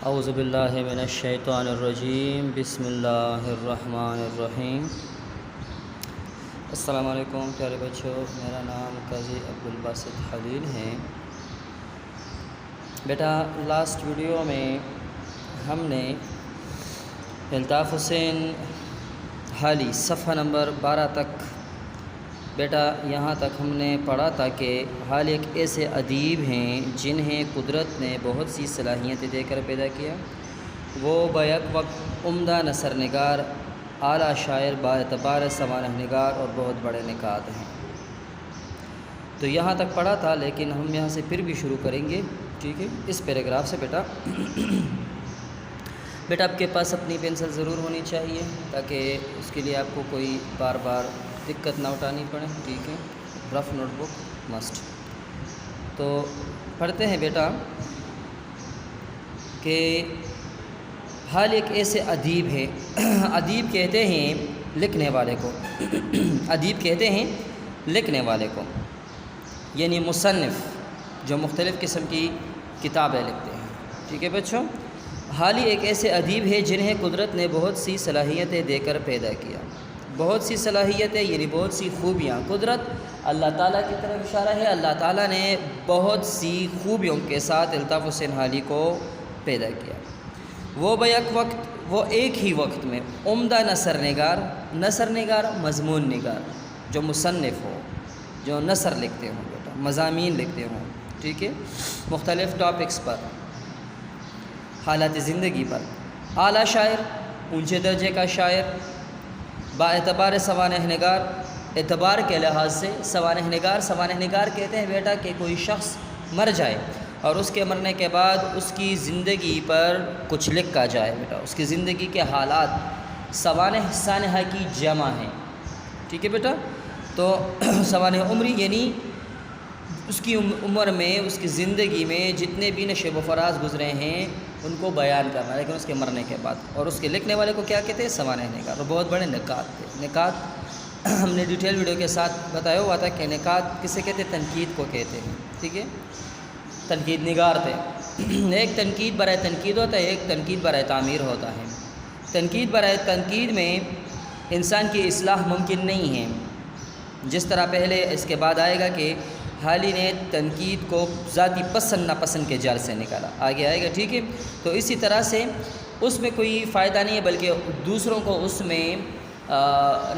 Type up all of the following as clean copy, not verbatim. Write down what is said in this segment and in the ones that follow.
اعوذ باللہ من الشیطان الرجیم بسم اللہ الرحمن الرحیم۔ السلام علیکم پیارے بچوں، میرا نام قاضی عبدالباسط خلیل ہے۔ بیٹا لاسٹ ویڈیو میں ہم نے الطاف حسین حالی صفحہ نمبر 12 تک بیٹا یہاں تک ہم نے پڑھا تھا کہ حالی ایک ایسے ادیب ہیں جنہیں قدرت نے بہت سی صلاحیتیں دے کر پیدا کیا۔ وہ بیک وقت عمدہ نثر نگار، اعلیٰ شاعر، با اعتبار سوانح نگار اور بہت بڑے نقاد ہیں۔ تو یہاں تک پڑھا تھا، لیکن ہم یہاں سے پھر بھی شروع کریں گے، ٹھیک ہے؟ اس پیراگراف سے بیٹا آپ کے پاس اپنی پینسل ضرور ہونی چاہیے تاکہ اس کے لیے آپ کو کوئی بار بار دقت نہ اٹھانی پڑے، ٹھیک ہے؟ رف نوٹ بک مسٹ۔ تو پڑھتے ہیں بیٹا کہ حال ایک ایسے ادیب ہے، ادیب کہتے ہیں لکھنے والے کو ادیب کہتے ہیں لکھنے والے کو، یعنی مصنف جو مختلف قسم کی کتابیں لکھتے ہیں، ٹھیک ہے بچوں؟ حالی ایک ایسے ادیب ہے جنہیں قدرت نے بہت سی صلاحیتیں دے کر پیدا کیا۔ بہت سی صلاحیتیں یعنی بہت سی خوبیاں، قدرت اللہ تعالیٰ کی طرف اشارہ ہے۔ اللہ تعالیٰ نے بہت سی خوبیوں کے ساتھ الطاف حسین حالی کو پیدا کیا۔ وہ بیک وقت، وہ ایک ہی وقت میں عمدہ نثر نگار مضمون نگار، جو مصنف ہو، جو نثر لکھتے ہوں بیٹا، مضامین لکھتے ہوں، ٹھیک ہے؟ مختلف ٹاپکس پر، حالات زندگی پر، اعلیٰ شاعر، اونچے درجے کا شاعر، با اعتبار سوانح نگار، اعتبار کے لحاظ سے سوانح نگار کہتے ہیں بیٹا کہ کوئی شخص مر جائے اور اس کے مرنے کے بعد اس کی زندگی پر کچھ لکھا جائے بیٹا، اس کی زندگی کے حالات، سانحہ کی جمع ہیں، ٹھیک ہے بیٹا؟ تو سوانح عمری یعنی اس کی عمر میں، اس کی زندگی میں جتنے بھی نشیب و فراز گزرے ہیں ان کو بیان کرنا، لیکن اس کے مرنے کے بعد۔ اور اس کے لکھنے والے کو کیا کہتے ہیں؟ سوانح نگار۔ اور بہت بڑے نقاد تھے۔ نقاد ہم نے ڈیٹیل ویڈیو کے ساتھ بتایا ہوا تھا کہ نقاد کسے کہتے ہیں؟ تنقید کو کہتے ہیں، ٹھیک ہے؟ تنقید نگار تھے۔ ایک تنقید برائے تنقید ہوتا ہے، ایک تنقید برائے تعمیر ہوتا ہے۔ تنقید برائے تنقید میں انسان کی اصلاح ممکن نہیں ہے، جس طرح پہلے اس کے بعد آئے گا کہ حالی نے تنقید کو ذاتی پسند ناپسند کے جال سے نکالا، آگے آئے گا، ٹھیک ہے؟ تو اسی طرح سے اس میں کوئی فائدہ نہیں ہے، بلکہ دوسروں کو اس میں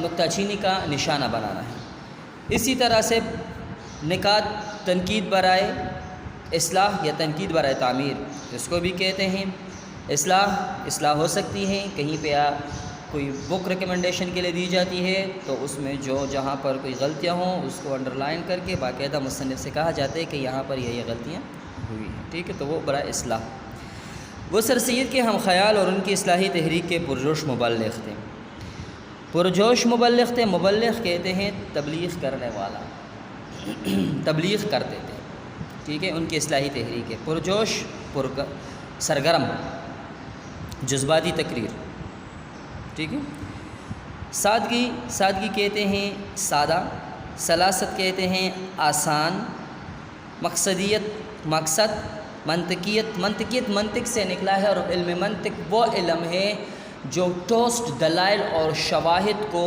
نکتہ چینی کا نشانہ بنانا ہے۔ اسی طرح سے نقاد تنقید برائے اصلاح یا تنقید برائے تعمیر، اس کو بھی کہتے ہیں۔ اصلاح ہو سکتی ہے، کہیں پہ کوئی بک ریکمنڈیشن کے لیے دی جاتی ہے تو اس میں جہاں پر کوئی غلطیاں ہوں اس کو انڈر لائن کر کے باقاعدہ مصنف سے کہا جاتا ہے کہ یہاں پر یہ غلطیاں ہوئی ہیں، ٹھیک ہے؟ تو وہ برائے اصلاح۔ وہ سر سید کے ہم خیال اور ان کی اصلاحی تحریک کے پرجوش مبلغ تھے۔ مبلغ کہتے ہیں تبلیغ کرنے والا، تبلیغ کرتے تھے، ٹھیک ہے؟ ان کی اصلاحی تحریک ہے پرجوش، سرگرم، جذباتی تقریر، ٹھیک ہے؟ سادگی کہتے ہیں سادہ، سلاست کہتے ہیں آسان، مقصد، منطقیت منطق سے نکلا ہے، اور علم منطق وہ علم ہے جو ٹوسٹ دلائل اور شواہد کو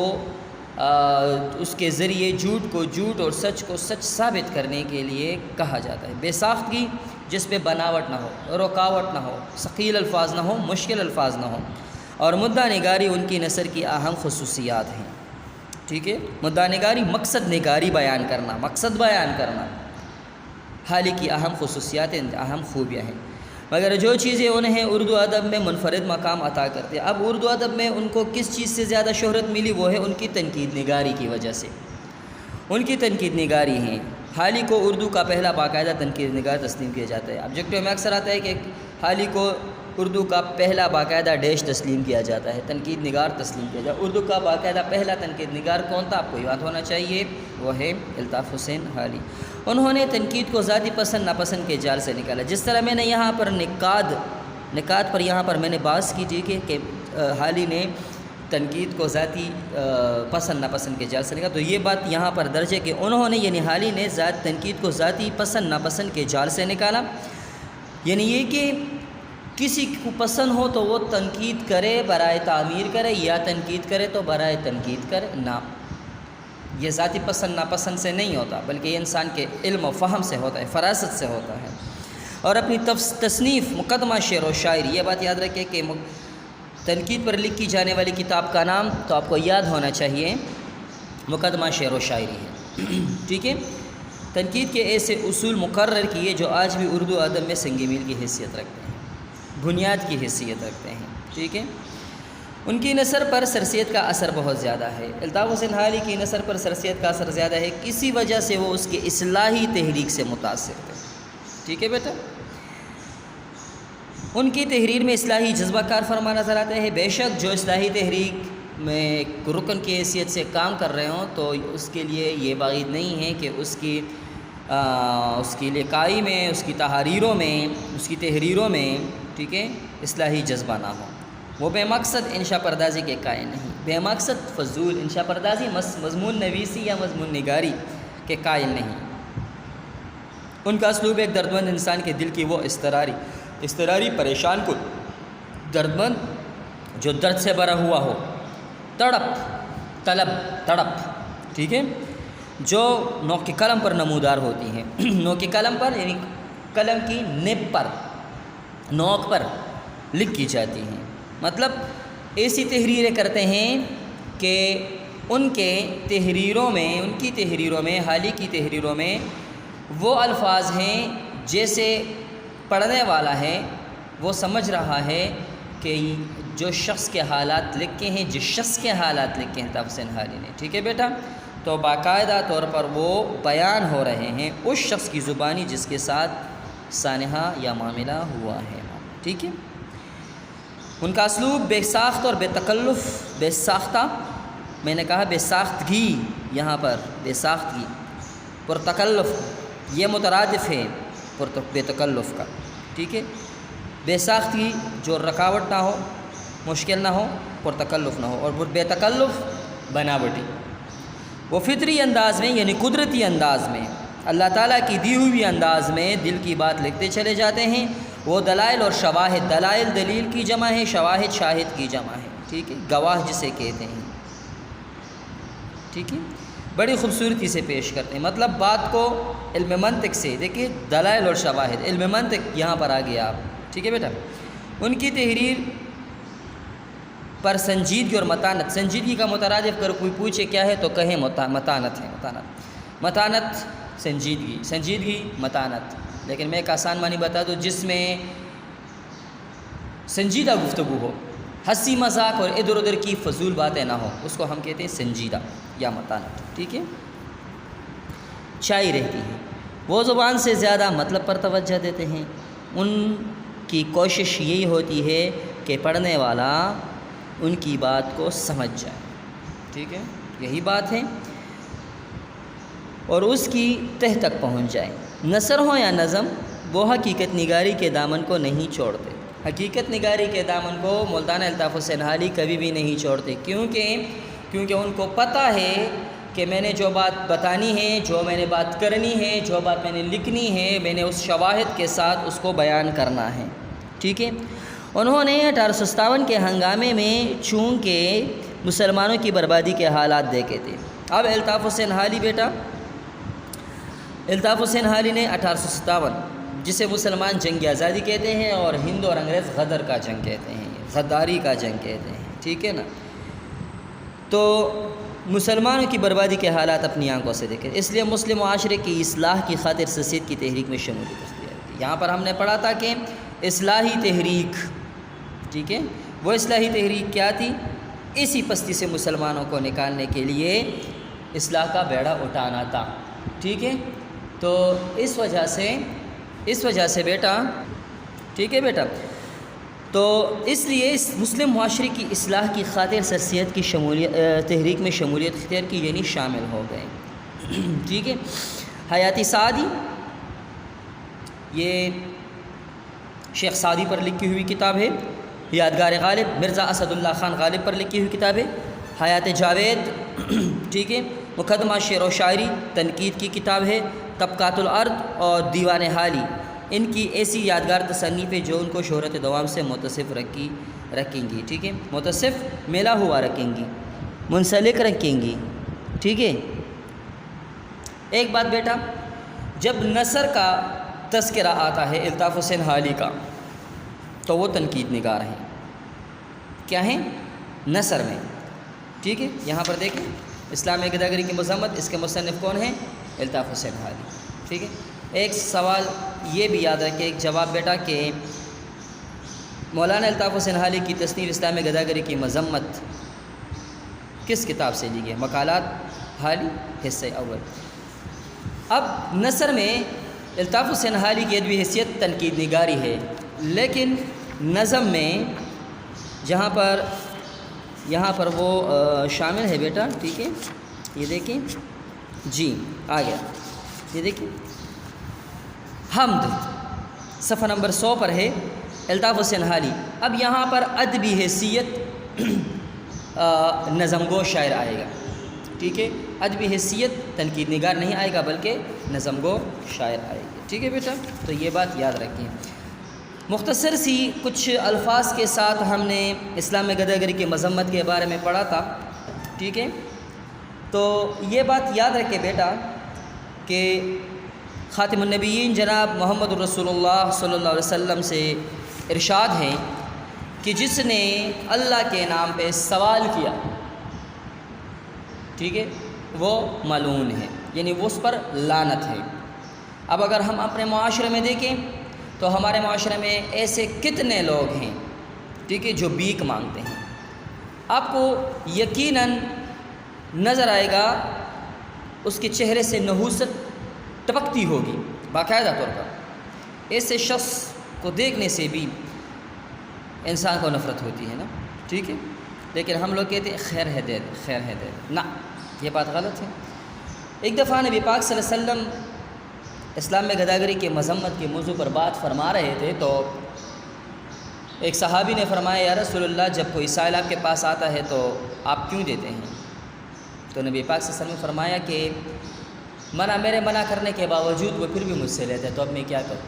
اس کے ذریعے جھوٹ کو جھوٹ اور سچ کو سچ ثابت کرنے کے لیے کہا جاتا ہے۔ بے ساختگی جس پہ بناوٹ نہ ہو، رکاوٹ نہ ہو، ثقیل الفاظ نہ ہو، مشکل الفاظ نہ ہو، اور مدعا نگاری ان کی نثر کی اہم خصوصیات ہیں، ٹھیک ہے؟ مدعا نگاری مقصد بیان کرنا حالی کی اہم خصوصیات، اہم خوبیاں ہیں، مگر جو چیزیں انہیں اردو ادب میں منفرد مقام عطا کرتے ہیں۔ اب اردو ادب میں ان کو کس چیز سے زیادہ شہرت ملی؟ وہ ہے ان کی تنقید نگاری کی وجہ سے، ان کی تنقید نگاری ہیں۔ حالی کو اردو کا پہلا باقاعدہ تنقید نگار تسلیم کیا جاتا ہے۔ آبجیکٹو میں اکثر آتا ہے کہ حالی کو اردو کا پہلا باقاعدہ ڈیش تسلیم کیا جاتا ہے، تنقید نگار تسلیم کیا جاتا ہے۔ اردو کا باقاعدہ پہلا تنقید نگار کون تھا؟ آپ کو یاد ہونا چاہیے، وہ ہے الطاف حسین حالی۔ انہوں نے تنقید کو ذاتی پسند ناپسند کے جال سے نکالا۔ جس طرح میں نے یہاں پر نقاد پر یہاں پر میں نے بحث کی تھی کہ حالی نے تنقید کو ذاتی پسند ناپسند کے جال سے نکالا، تو یہ بات یہاں پر درج ہے کہ انہوں نے یعنی حالی نے تنقید کو ذاتی پسند ناپسند کے جال سے نکالا، یعنی یہ کہ کسی کو پسند ہو تو وہ تنقید کرے برائے تعمیر کرے، یا تنقید کرے تو برائے تنقید کرے، نہ، یہ ذاتی پسند ناپسند سے نہیں ہوتا، بلکہ یہ انسان کے علم و فہم سے ہوتا ہے، فراست سے ہوتا ہے۔ اور اپنی تصنیف مقدمہ شعر و شاعری، یہ بات یاد رکھیں کہ تنقید پر لکھی جانے والی کتاب کا نام تو آپ کو یاد ہونا چاہیے، مقدمہ شعر و شاعری ہے، ٹھیک ہے۔ تنقید کے ایسے اصول مقرر کیے جو آج بھی اردو ادب میں سنگ میل کی حیثیت رکھتے ہیں، بنیاد کی حیثیت رکھتے ہیں، ٹھیک ہے۔ ان کی نثر پر سرسید کا اثر بہت زیادہ ہے۔ الطاف حسین حالی کی نثر پر سرسید کا اثر زیادہ ہے، کسی وجہ سے وہ اس کی اصلاحی تحریک سے متاثر تھے، ٹھیک ہے بیٹا۔ ان کی تحریر میں اصلاحی جذبہ کار فرما نظر آتا ہے۔ بے شک جو اصلاحی تحریک میں ایک رکن کی حیثیت سے کام کر رہے ہوں تو اس کے لیے یہ بعید نہیں ہے کہ اس کی لکائی میں، اس کی تحریروں میں، اس کی تحریروں میں، ٹھیک ہے، اصلاحی جذبہ نہ ہو۔ وہ بے مقصد انشاء پردازی کے قائل نہیں، بے مقصد فضول انشاء پردازی، مضمون نویسی یا مضمون نگاری کے قائل نہیں۔ ان کا اسلوب ایک دردمند انسان کے دل کی وہ اضطراری پریشان کو دردمند جو درد سے بھرا ہوا ہو، تڑپ، ٹھیک ہے، جو نوک قلم پر نمودار ہوتی ہیں، نوک قلم پر یعنی قلم کی نب پر، نوک پر لکھی جاتی ہیں، مطلب ایسی تحریریں کرتے ہیں کہ ان کی تحریروں میں حالی کی تحریروں میں وہ الفاظ ہیں جیسے پڑھنے والا ہے وہ سمجھ رہا ہے کہ جو شخص کے حالات لکھے ہیں، جس شخص کے حالات لکھے ہیں الطاف حسین حالی نے، ٹھیک ہے بیٹا، تو باقاعدہ طور پر وہ بیان ہو رہے ہیں اس شخص کی زبانی جس کے ساتھ سانحہ یا معاملہ ہوا ہے، ٹھیک ہے۔ ان کا اسلوب بے ساخت اور بے ساختہ، میں نے کہا بے ساختگی، یہاں پر بے ساختگی، پرتکلف، یہ مترادف ہے بے تکلف کا، ٹھیک ہے۔ بے ساختگی جو رکاوٹ نہ ہو، مشکل نہ ہو، پرتکلف نہ ہو، اور بے تکلف بناوٹی، وہ فطری انداز میں یعنی قدرتی انداز میں، اللہ تعالیٰ کی دی ہوئی انداز میں دل کی بات لکھتے چلے جاتے ہیں۔ وہ دلائل اور شواہد، دلائل دلیل کی جمع ہے، شواہد شاہد کی جمع ہے، ٹھیک ہے، گواہ جسے کہتے ہیں، ٹھیک ہے، بڑی خوبصورتی سے پیش کرتے ہیں، مطلب بات کو علم منطق سے، دیکھیے دلائل اور شواہد، علم منطق یہاں پر آ گیا آپ، ٹھیک ہے بیٹا۔ ان کی تحریر پر سنجیدگی اور متانت، سنجیدگی کا مترادف اگر کوئی پوچھے کیا ہے تو کہیں متانت ہے، متانت سنجیدگی متانت، لیکن میں ایک آسان معنی بتا دوں، جس میں سنجیدہ گفتگو ہو، ہنسی مذاق اور ادھر ادھر کی فضول باتیں نہ ہو، اس کو ہم کہتے ہیں سنجیدہ یا متانت، ٹھیک ہے۔ چھائی رہتی ہے، وہ زبان سے زیادہ مطلب پر توجہ دیتے ہیں، ان کی کوشش یہی ہوتی ہے کہ پڑھنے والا ان کی بات کو سمجھ جائے، ٹھیک ہے، یہی بات ہے، اور اس کی تہ تک پہنچ جائے۔ نثر ہو یا نظم، وہ حقیقت نگاری کے دامن کو نہیں چھوڑتے، حقیقت نگاری کے دامن کو مولانا الطاف حسین حالی کبھی بھی نہیں چھوڑتے، کیونکہ ان کو پتہ ہے کہ میں نے جو بات بتانی ہے، جو میں نے بات کرنی ہے، جو بات میں نے لکھنی ہے، میں نے اس شواہد کے ساتھ اس کو بیان کرنا ہے، ٹھیک ہے۔ انہوں نے 1857 کے ہنگامے میں چونکہ مسلمانوں کی بربادی کے حالات دیکھے تھے۔ اب الطاف حسین حالی بیٹا، الطاف حسین حالی نے 1857، جسے مسلمان جنگ آزادی کہتے ہیں اور ہند اور انگریز غدر کا جنگ کہتے ہیں، غداری کا جنگ کہتے ہیں، ٹھیک ہے نا، تو مسلمانوں کی بربادی کے حالات اپنی آنکھوں سے دیکھے، اس لیے مسلم معاشرے کی اصلاح کی خاطر سرسید کی تحریک میں شمولیت اختیار کی۔ یہاں پر ہم نے پڑھا تھا کہ اصلاحی تحریک، ٹھیک ہے، وہ اصلاحی تحریک کیا تھی؟ اسی پستی سے مسلمانوں کو نکالنے کے لیے اصلاح کا بیڑا اٹھانا تھا، ٹھیک ہے۔ تو اس وجہ سے بیٹا، ٹھیک ہے بیٹا، تو اس لیے اس مسلم معاشرے کی اصلاح کی خاطر سرسید کی تحریک میں شمولیت اختیار کی، یعنی شامل ہو گئے، ٹھیک ہے۔ حیات سعدی، یہ شیخ سعدی پر لکھی ہوئی کتاب ہے، یادگار غالب مرزا اسد اللہ خان غالب پر لکھی ہوئی کتاب ہے۔ حیات جاوید، ٹھیک ہے، مقدمہ شعر و شاعری تنقید کی کتاب ہے۔ طبقات الارض اور دیوان حالی ان کی ایسی یادگار تصنیفیں جو ان کو شہرت دوام سے متصف رکھیں گی، ٹھیک ہے، متصف ملا ہوا رکھیں گی، منسلک رکھیں گی، ٹھیک ہے۔ ایک بات بیٹا، جب نثر کا تذکرہ آتا ہے الطاف حسین حالی کا، تو وہ تنقید نگار ہیں، کیا ہیں؟ نثر میں، ٹھیک ہے۔ یہاں پر دیکھیں اسلامی گداگری کی مذمت، اس کے مصنف کون ہیں؟ الطاف حسین حالی، ٹھیک ہے۔ ایک سوال یہ بھی یاد رکھیں، ایک جواب بیٹا، کہ مولانا الطاف حسین حالی کی تصنیف اسلامی گداگری کی مذمت کس کتاب سے لی گئی؟ مقالات حالی حصہ اول۔ اب نثر میں الطاف حسین حالی کی ادبی حیثیت تنقید نگاری ہے، لیکن نظم میں یہاں پر وہ شامل ہے بیٹا، ٹھیک ہے۔ یہ دیکھیں جی، آ گیا، یہ دیکھیں حمد صفحہ نمبر 100 پر ہے الطاف حسین حالی۔ اب یہاں پر ادبی حیثیت نظم گو شاعر آئے گا، ٹھیک ہے، ادبی حیثیت تنقید نگار نہیں آئے گا بلکہ نظم گو شاعر آئے گا، ٹھیک ہے بیٹا۔ تو یہ بات یاد رکھیں۔ مختصر سی کچھ الفاظ کے ساتھ ہم نے اسلام میں گداگری کی مذمت کے بارے میں پڑھا تھا، ٹھیک ہے۔ تو یہ بات یاد رکھے بیٹا کہ خاتم النبیین جناب محمد الرسول اللہ صلی اللہ علیہ وسلم سے ارشاد ہے کہ جس نے اللہ کے نام پہ سوال کیا، ٹھیک ہے، وہ ملعون ہے، یعنی وہ اس پر لعنت ہے۔ اب اگر ہم اپنے معاشرے میں دیکھیں تو ہمارے معاشرے میں ایسے کتنے لوگ ہیں، ٹھیک ہے، جو بھیک مانگتے ہیں۔ آپ کو یقیناً نظر آئے گا اس کے چہرے سے نحوست ٹپکتی ہوگی باقاعدہ طور پر۔ ایسے شخص کو دیکھنے سے بھی انسان کو نفرت ہوتی ہے نا، ٹھیک ہے، لیکن ہم لوگ کہتے ہیں خیر ہے دے دے، خیر ہے دے دے، نہ، یہ بات غلط ہے۔ ایک دفعہ نبی پاک صلی اللہ علیہ وسلم اسلام میں گداگری کے مذمت کے موضوع پر بات فرما رہے تھے، تو ایک صحابی نے فرمایا یا رسول اللہ، جب کوئی سائل آپ کے پاس آتا ہے تو آپ کیوں دیتے ہیں؟ تو نبی پاک صلی اللہ علیہ وسلم نے فرمایا کہ میرے منع کرنے کے باوجود وہ پھر بھی مجھ سے لیتے ہیں، تو اب میں کیا کروں؟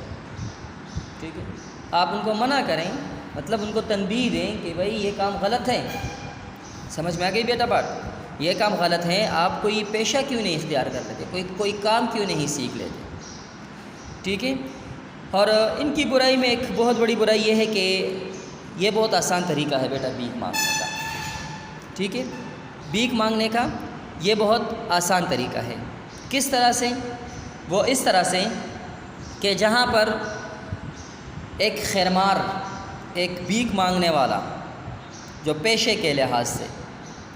ٹھیک ہے، آپ ان کو منع کریں، مطلب ان کو تنبیہ دیں کہ بھائی یہ کام غلط ہے، سمجھ میں آ گئی بیٹا بات؟ یہ کام غلط ہے، آپ کوئی پیشہ کیوں نہیں اختیار کر لیتے، کوئی کام کیوں نہیں سیکھ لیتے، ٹھیک ہے۔ اور ان کی برائی میں ایک بہت بڑی برائی یہ ہے کہ یہ بہت آسان طریقہ ہے بیٹا بھیک مانگنے کا، ٹھیک ہے، بھیک مانگنے کا یہ بہت آسان طریقہ ہے۔ کس طرح سے؟ وہ اس طرح سے کہ جہاں پر ایک خیرمار، ایک بھیک مانگنے والا جو پیشے کے لحاظ سے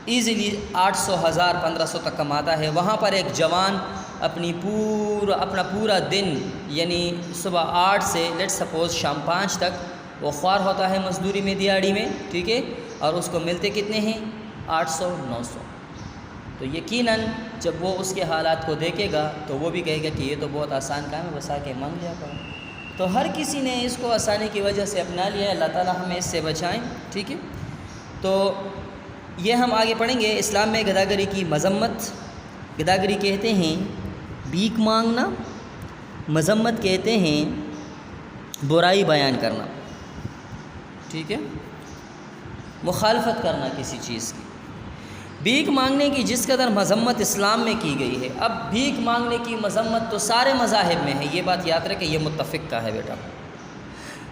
ایزیلی 800 1000 1500 تک کماتا ہے، وہاں پر ایک جوان اپنا پورا دن، یعنی صبح 8 سے لیٹ سپوز شام 5 تک وہ خوار ہوتا ہے مزدوری میں، دیہڑی میں، ٹھیک ہے، اور اس کو ملتے کتنے ہیں؟ 800 900۔ تو یقیناً جب وہ اس کے حالات کو دیکھے گا تو وہ بھی کہے گا کہ یہ تو بہت آسان کام ہے، بس آ کے مانگ لیا کرو۔ تو ہر کسی نے اس کو آسانی کی وجہ سے اپنا لیا ہے، اللہ تعالیٰ ہمیں اس سے بچائیں، ٹھیک ہے۔ تو یہ ہم آگے پڑھیں گے اسلام میں گداگری کی مذمت۔ گداگری کہتے ہیں بھیک مانگنا، مذمت کہتے ہیں برائی بیان کرنا، ٹھیک ہے، مخالفت کرنا کسی چیز کی۔ بھیک مانگنے کی جس قدر مذمت اسلام میں کی گئی ہے، اب بھیک مانگنے کی مذمت تو سارے مذاہب میں ہے، یہ بات یاد رکھیں، یہ متفق کا ہے بیٹا،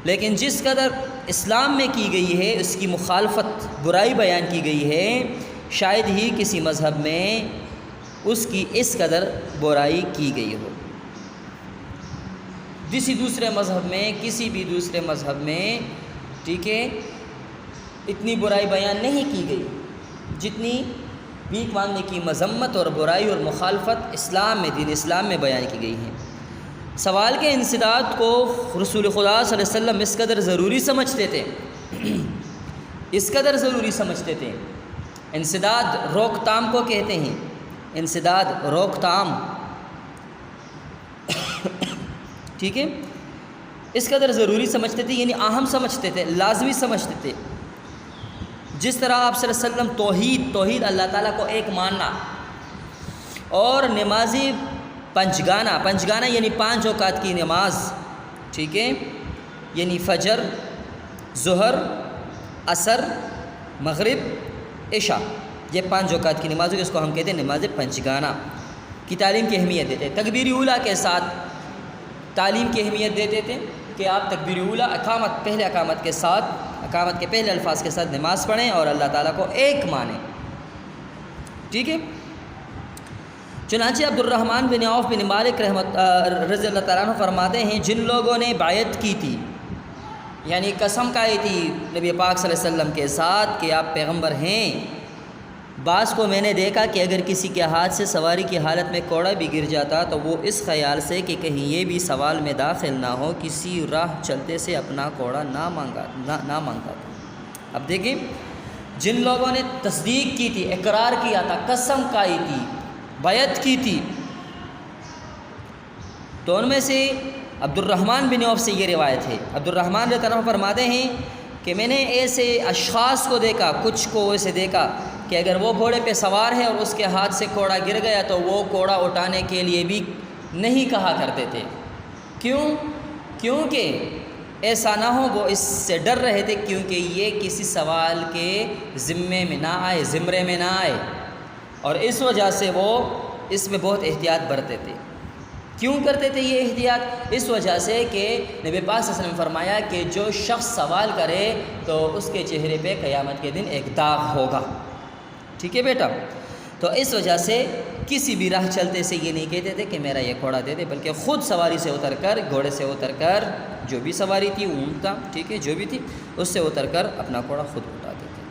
لیکن جس قدر اسلام میں کی گئی ہے اس کی مخالفت، برائی بیان کی گئی ہے، شاید ہی کسی مذہب میں اس کی اس قدر برائی کی گئی ہو۔ کسی دوسرے مذہب میں ٹھیک ہے اتنی برائی بیان نہیں کی گئی جتنی بھیک مانگنے کی مذمت اور برائی اور مخالفت اسلام میں، دین اسلام میں بیان کی گئی ہے۔ سوال کے انسداد کو رسول خدا صلی اللہ علیہ وسلم اس قدر ضروری سمجھتے تھے، اس قدر ضروری سمجھتے تھے۔ انسداد روک تام کو کہتے ہیں، انسداد روک تام، ٹھیک ہے، اس قدر ضروری سمجھتے تھے، یعنی اہم سمجھتے تھے، لازمی سمجھتے تھے۔ جس طرح آپ صلی اللہ علیہ وسلم توحید اللہ تعالیٰ کو ایک ماننا اور نمازی پنجگانہ یعنی 5 اوقات کی نماز، ٹھیک ہے، یعنی فجر، ظہر، عصر، مغرب، عشاء، یہ 5 اوقات کی نماز ہے، اس کو ہم کہتے ہیں نماز پنجگانہ کی تعلیم کی اہمیت دیتے ہیں۔ تکبیر اولیٰ کے ساتھ تعلیم کی اہمیت دیتے تھے کہ آپ تکبیر اولیٰ پہلے اقامت کے ساتھ، اقامت کے پہلے الفاظ کے ساتھ نماز پڑھیں اور اللہ تعالیٰ کو ایک مانیں، ٹھیک ہے۔ چنانچہ عبد الرحمن بن عوف بن مالک رضی اللہ تعالیٰ عنہ فرماتے ہیں، جن لوگوں نے بیعت کی تھی، یعنی قسم کھائی تھی نبی پاک صلی اللہ علیہ وسلم کے ساتھ کہ آپ پیغمبر ہیں، بعض کو میں نے دیکھا کہ اگر کسی کے ہاتھ سے سواری کی حالت میں کوڑا بھی گر جاتا تو وہ اس خیال سے کہ کہیں یہ بھی سوال میں داخل نہ ہو، کسی راہ چلتے سے اپنا کوڑا نہ مانگتا تھا۔ اب دیکھیں، جن لوگوں نے تصدیق کی تھی، اقرار کیا تھا، قسم کھائی تھی، بیعت کی تھی، تو ان میں سے عبد الرحمن بن عوف سے یہ روایت ہے۔ عبد الرحمن رضی اللہ عنہ فرماتے ہیں کہ میں نے ایسے اشخاص کو دیکھا، کچھ کو ایسے دیکھا کہ اگر وہ گھوڑے پہ سوار ہے اور اس کے ہاتھ سے کوڑا گر گیا تو وہ کوڑا اٹھانے کے لیے بھی نہیں کہا کرتے تھے۔ کیونکہ ایسا نہ ہو، وہ اس سے ڈر رہے تھے کیونکہ یہ کسی سوال کے ذمے میں نہ آئے، زمرے میں نہ آئے، اور اس وجہ سے وہ اس میں بہت احتیاط برتے تھے۔ کیوں کرتے تھے یہ احتیاط؟ اس وجہ سے کہ نبی پاک صلی اللہ علیہ وسلم نے فرمایا کہ جو شخص سوال کرے تو اس کے چہرے پہ قیامت کے دن ایک داغ ہوگا، ٹھیک ہے بیٹا۔ تو اس وجہ سے کسی بھی راہ چلتے سے یہ نہیں کہتے تھے کہ میرا یہ کوڑا دے دے، بلکہ خود سواری سے اتر کر، گھوڑے سے اتر کر، جو بھی سواری تھی، اونٹ تھا، ٹھیک ہے، جو بھی تھی، اس سے اتر کر اپنا کوڑا خود اٹھاتے تھے۔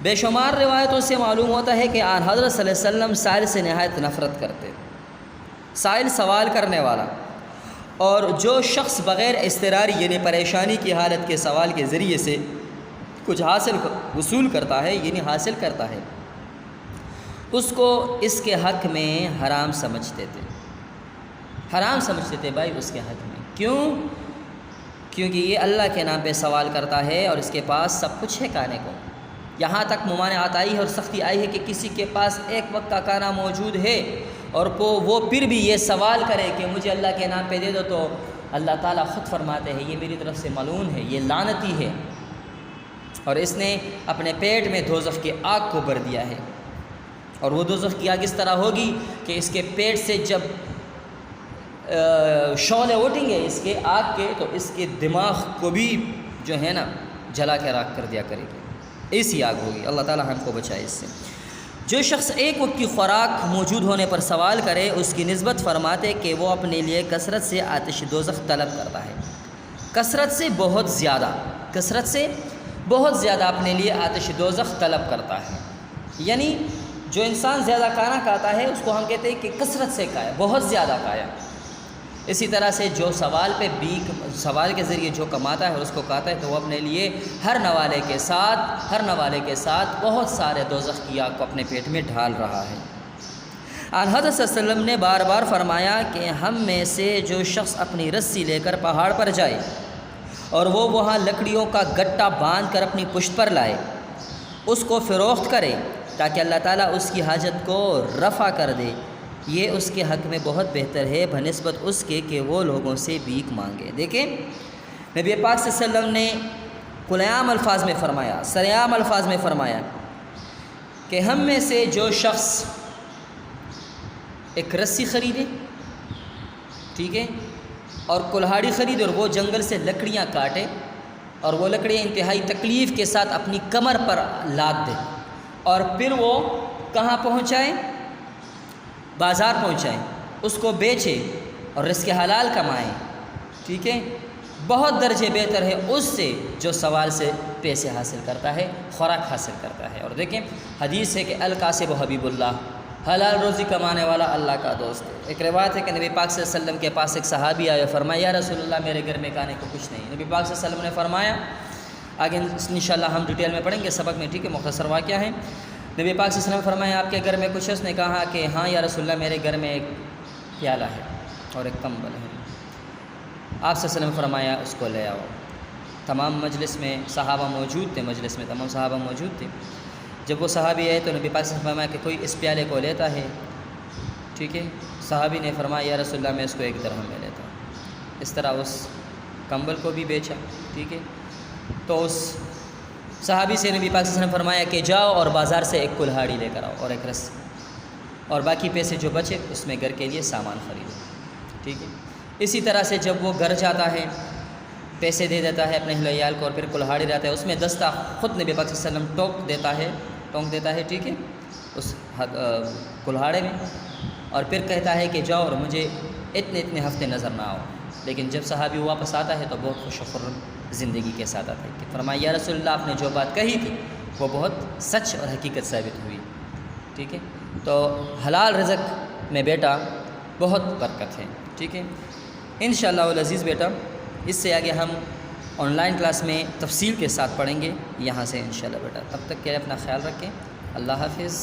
بے شمار روایتوں سے معلوم ہوتا ہے کہ آن حضرت صلی اللہ علیہ وسلم سائل سے نہایت نفرت کرتے۔ سائل سوال کرنے والا، اور جو شخص بغیر اضطراری یعنی پریشانی کی حالت کے سوال کے ذریعے سے کچھ وصول کرتا ہے، یعنی حاصل کرتا ہے، اس کو اس کے حق میں حرام سمجھتے تھے، حرام سمجھتے تھے بھائی اس کے حق میں۔ کیونکہ یہ اللہ کے نام پہ سوال کرتا ہے اور اس کے پاس سب کچھ ہے کھانے کو۔ یہاں تک ممانعت آئی ہے اور سختی آئی ہے کہ کسی کے پاس ایک وقت کا کھانا موجود ہے اور وہ پھر بھی یہ سوال کرے کہ مجھے اللہ کے نام پہ دے دو، تو اللہ تعالیٰ خود فرماتے ہیں یہ میری طرف سے ملعون ہے، یہ لعنتی ہے، اور اس نے اپنے پیٹ میں دوزخ کی آگ کو بھر دیا ہے۔ اور وہ دوزخ کی آگ اس طرح ہوگی کہ اس کے پیٹ سے جب شعلے اٹھیں گے اس کے آگ کے، تو اس کے دماغ کو بھی جو ہے نا جلا کے راکھ کر دیا کرے گی، ایسی آگ ہوگی۔ اللہ تعالیٰ ہم کو بچائے اس سے۔ جو شخص ایک وقت کی خوراک موجود ہونے پر سوال کرے، اس کی نسبت فرماتے کہ وہ اپنے لیے کثرت سے آتش دوزخ طلب کرتا ہے، کثرت سے بہت زیادہ اپنے لیے آتش دوزخ طلب کرتا ہے۔ یعنی جو انسان زیادہ کھانا کھاتا ہے اس کو ہم کہتے ہیں کہ کثرت سے کھایا، بہت زیادہ کھایا۔ اسی طرح سے جو سوال کے ذریعے جو کماتا ہے اور اس کو کھاتا ہے، تو وہ اپنے لیے ہر نوالے کے ساتھ بہت سارے دوزخ کی آگ کو اپنے پیٹ میں ڈھال رہا ہے۔ آن حضرت صلی اللہ علیہ وسلم نے بار بار فرمایا کہ ہم میں سے جو شخص اپنی رسی لے کر پہاڑ پر جائے اور وہ وہاں لکڑیوں کا گٹا باندھ کر اپنی پشت پر لائے، اس کو فروخت کرے تاکہ اللہ تعالیٰ اس کی حاجت کو رفع کر دے، یہ اس کے حق میں بہت بہتر ہے بنسبت اس کے کہ وہ لوگوں سے بھیک مانگے۔ دیکھیں، نبی پاک صلی اللہ علیہ وسلم نے کلیام الفاظ میں فرمایا، سریعام الفاظ میں فرمایا کہ ہم میں سے جو شخص ایک رسی خریدے، ٹھیک ہے، اور کلہاڑی خریدے اور وہ جنگل سے لکڑیاں کاٹے اور وہ لکڑیاں انتہائی تکلیف کے ساتھ اپنی کمر پر لاد دے اور پھر وہ کہاں پہنچائے؟ بازار پہنچائیں، اس کو بیچے اور رزق حلال کمائیں، ٹھیک ہے، بہت درجے بہتر ہے اس سے جو سوال سے پیسے حاصل کرتا ہے، خوراک حاصل کرتا ہے۔ اور دیکھیں حدیث ہے کہ الکاسب حبیب اللہ، حلال روزی کمانے والا اللہ کا دوست ہے۔ ایک روایت ہے کہ نبی پاک صلی اللہ علیہ وسلم کے پاس ایک صحابی آیا، فرمایا یا رسول اللہ میرے گھر میں کھانے کو کچھ نہیں۔ نبی پاک صلی اللہ علیہ وسلم نے فرمایا، آگے انشاءاللہ ہم ڈیٹیل میں پڑھیں گے سبق میں، ٹھیک ہے، مختصر واقعہ ہے۔ نبی پاک صلی اللہ علیہ وسلم نے فرمایا آپ کے گھر میں کچھ ہے؟ اس نے کہا کہ ہاں یا رسول اللہ میرے گھر میں ایک پیالہ ہے اور ایک کمبل ہے۔ آپ صلی اللہ علیہ وسلم نے فرمایا اس کو لے آؤ۔ تمام مجلس میں صحابہ موجود تھے، مجلس میں تمام صحابہ موجود تھے۔ جب وہ صحابی آئے تو نبی پاک صلی اللہ علیہ وسلم نے فرمایا کہ کوئی اس پیالے کو لیتا ہے، ٹھیک ہے۔ صحابی نے فرمایا یا رسول اللہ میں اس کو 1 درہم میں لیتا ہوں۔ اس طرح اس کمبل کو بھی بیچا، ٹھیک ہے۔ تو اس صحابی سے نبی پاک صلی اللہ علیہ وسلم نے فرمایا کہ جاؤ اور بازار سے ایک کلہاڑی لے کر آؤ اور ایک رسی، اور باقی پیسے جو بچے اس میں گھر کے لیے سامان خریدو، ٹھیک ہے۔ اسی طرح سے جب وہ گھر جاتا ہے پیسے دے دیتا ہے اپنے اہل و عیال کو، اور پھر کلہاڑی رہتا ہے، اس میں دستہ خود نبی پاک صلی اللہ علیہ وسلم ٹونک دیتا ہے، ٹھیک ہے، اس کلہاڑے میں، اور پھر کہتا ہے کہ جاؤ اور مجھے اتنے ہفتے نظر نہ آؤ۔ لیکن جب صحابی واپس آتا ہے تو بہت خوش و خرم زندگی کے ساتھ آتا ہے کہ فرمایا یا رسول اللہ، آپ نے جو بات کہی تھی وہ بہت سچ اور حقیقت ثابت ہوئی، ٹھیک ہے۔ تو حلال رزق میں بیٹا بہت برکت ہے، ٹھیک ہے۔ انشاءاللہ العزیز بیٹا اس سے آگے ہم آن لائن کلاس میں تفصیل کے ساتھ پڑھیں گے یہاں سے انشاءاللہ بیٹا۔ تب تک کے اپنا خیال رکھیں، اللہ حافظ۔